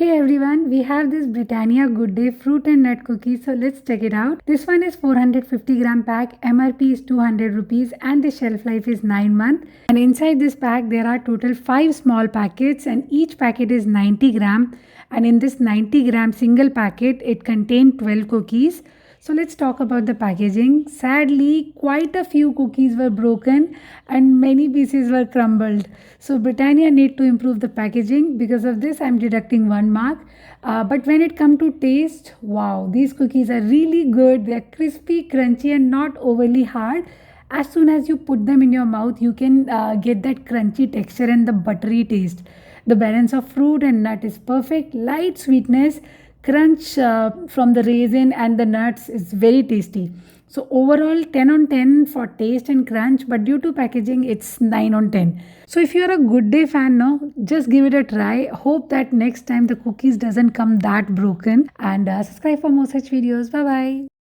Hey everyone, we have this Britannia Good Day fruit and nut cookies, so let's check it out. This one is 450 gram pack, MRP is 200 rupees and the shelf life is 9 months. And inside this pack there are total 5 small packets and each packet is 90 gram. And in this 90 gram single packet it contains 12 cookies. So let's talk about the packaging. Sadly, quite a few cookies were broken and many pieces were crumbled. So Britannia need to improve the packaging. Because of this, I'm deducting 1 mark. But when it comes to taste, wow, these cookies are really good. They're crispy, crunchy and not overly hard. As soon as you put them in your mouth, you can get that crunchy texture and the buttery taste. The balance of fruit and nut is perfect. Light sweetness, crunch from the raisin and the nuts is very tasty. So overall 10 on 10 for taste and crunch, but due to packaging it's 9 on 10. So if you're a Good Day fan, no, just give it a try. Hope that next time the cookies doesn't come that broken, and subscribe for more such videos. Bye bye.